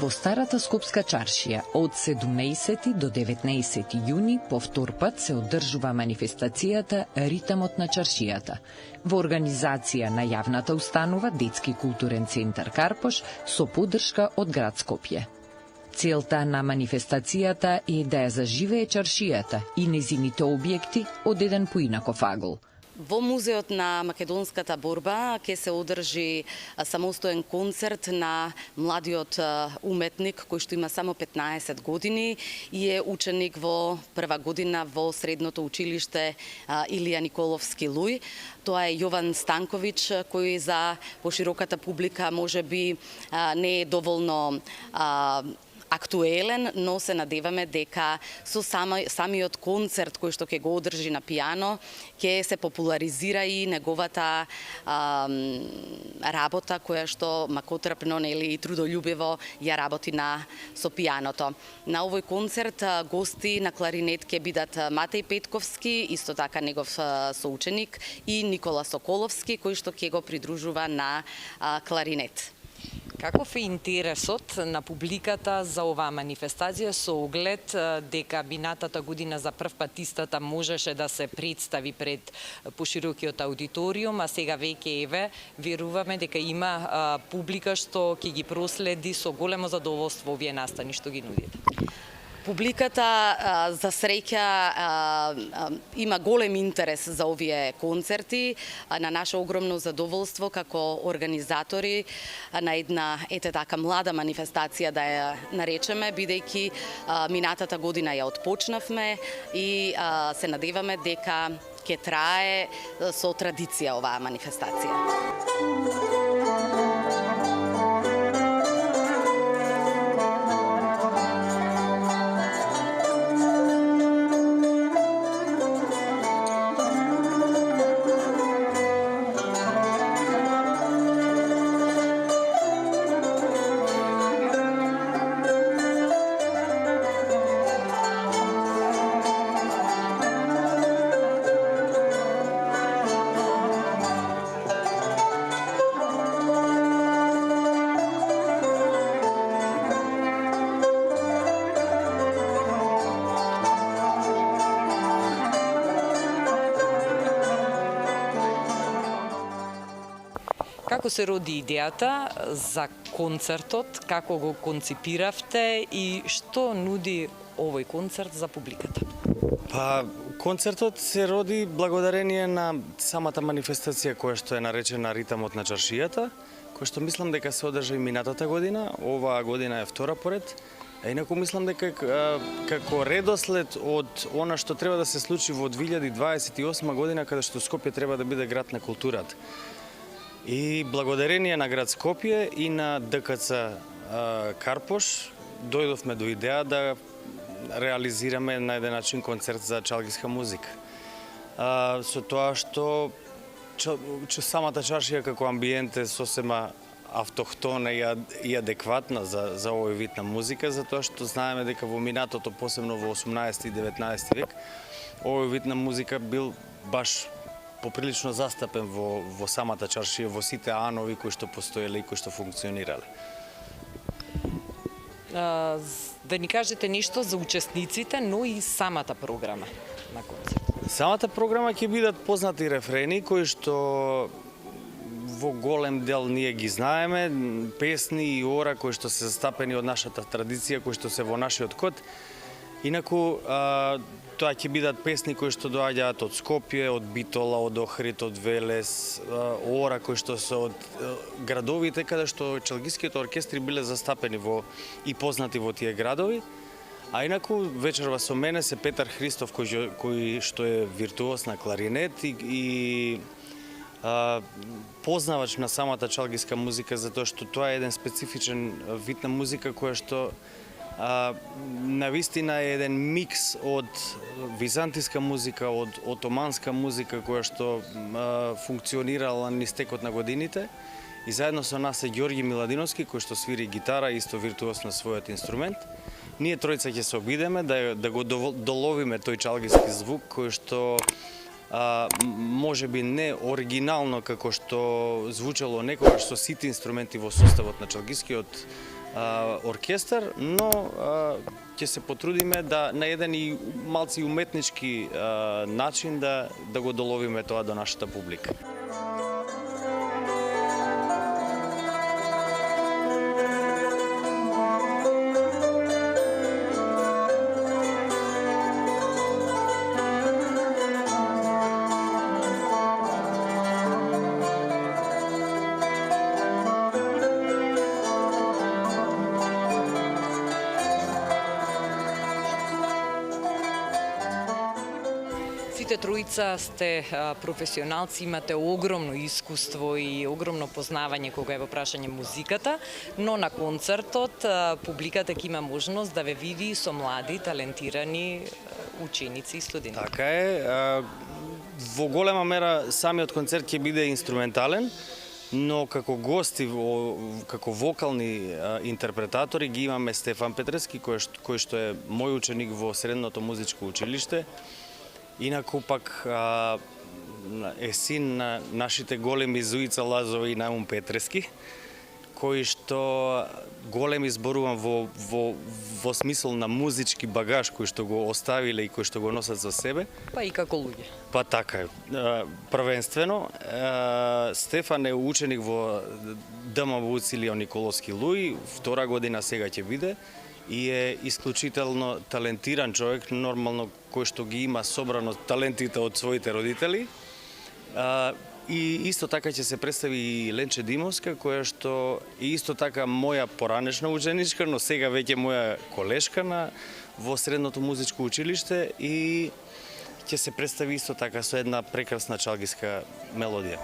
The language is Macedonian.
Во старата Скопска чаршија од 17 до 19 јуни повтор пат се одржува манифестацијата Ритамот на чаршијата во организација на јавната установа Детски културен центар Карпош со поддршка од град Скопје. Целта на манифестацијата е да ја заживее чаршијата и незините објекти од еден поинаков агол. Во Музеот на македонската борба ќе се одржи самостоен концерт на младиот уметник кој што има само 15 години и е ученик во прва година во средното училиште Илија Николовски Луј. Тоа е Јован Станкович, кој за пошироката публика можеби не е доволно актуелен, но се надеваме дека со самиот концерт кој што ќе го одржи на пијано, ќе се популаризира и неговата работа која што макотрпно и трудолюбиво ја работи со пијаното. На овој концерт гости на кларинет ќе бидат Матеј Петковски, исто така негов соученик, и Никола Соколовски, кој што ќе го придружува на кларинет. Каков е интересот на публиката за оваа манифестација со оглед дека минатата година за прв пат истата можеше да се представи пред поширокиот аудиториум, а сега веќе веруваме дека има публика што ќе ги проследи со големо задоволство овие настани што ги нудите? Публиката, за среќа, има голем интерес за овие концерти. На наше огромно задоволство како организатори на една така млада манифестација, да ја наречеме, бидејќи минатата година ја отпочнавме и се надеваме дека ќе трае со традиција оваа манифестација. Како се роди идејата за концертот, како го конципиравте и што нуди овој концерт за публиката? Концертот се роди благодарение на самата манифестација која што е наречена Ритамот на чаршијата, која што мислам дека се одржа и минатата година, оваа година е втора поред. А инаку мислам дека како редослед од она што треба да се случи во 2028 година, каде што Скопје треба да биде град на културата. И благодарение на град Скопје и на ДКЦ Карпош дојдовме до идеја да реализираме на еден начин концерт за чалгиска музика. Со тоа што самата чаршија како амбиент е сосема автохтона и адекватна за овој вид на музика, затоа што знаеме дека во минатото, посебно во 18 и 19 век, овој вид на музика бил баш поприлично застапен во самата чаршија, во сите анови кои што постоеле и кои што функционирале. Да ни кажете нешто за учесниците, но и самата програма на концерт. Самата програма ќе бидат познати рефрени кои што во голем дел ние ги знаеме, песни и ора кои што се застапени од нашата традиција, кои што се во нашиот код. Инаку, тоа ќе бидат песни кои што доаѓаат од Скопје, од Битола, од Охрид, од Велес, ора кои што се од градовите каде што чалгиските оркестри биле застапени и познати во тие градови. А инаку вечерва со мене се Петар Христов кој што е виртуоз на кларинет и познавач на самата чалгиска музика, затоа што тоа е еден специфичен вид на музика која што навистина е еден микс од византиска музика, од отоманска музика која што функционирала низ текот на годините, и заедно со нас е Ѓорги Миладиновски кој што свири гитара, исто виртуоз на својот инструмент. Ние тројца ќе се обидеме да го доловиме тој чалгиски звук кој што може би не оригинално како што звучало некогаш со сите инструменти во составот на чалгискиот оркестар, но ќе се потрудиме да на еден и малци уметнички начин да го доловиме тоа до нашата публика. Сите троица сте професионалци, имате огромно искуство и огромно познавање кога е во прашање музиката, но на концертот публиката ќе има можност да ве види со млади, талентирани ученици и студенти. Така е. Во голема мера самиот концерт ќе биде инструментален, но како гости, како вокални интерпретатори ги имаме Стефан Петрески, кој што е мој ученик во Средното музичко училиште. Инаку пак е син на нашите големи Зуица Лазова и Наум Петрески, кои што големи зборувам во смисол на музички багаж кој што го оставиле и кој што го носат за себе. Па и како луѓе. Па така е. Првенствено, Стефан е ученик во ДМВУ Цилио Николовски Луи, втора година сега ќе биде, и е исклучително талентиран човек, нормално кој што ги има собрано талентите од своите родители. И исто така ќе се представи и Ленче Димовска, која што е исто така моја поранешна ученичка, но сега веќе моја колешка во Средното музичко училиште и ќе се представи исто така со една прекрасна чалгиска мелодија.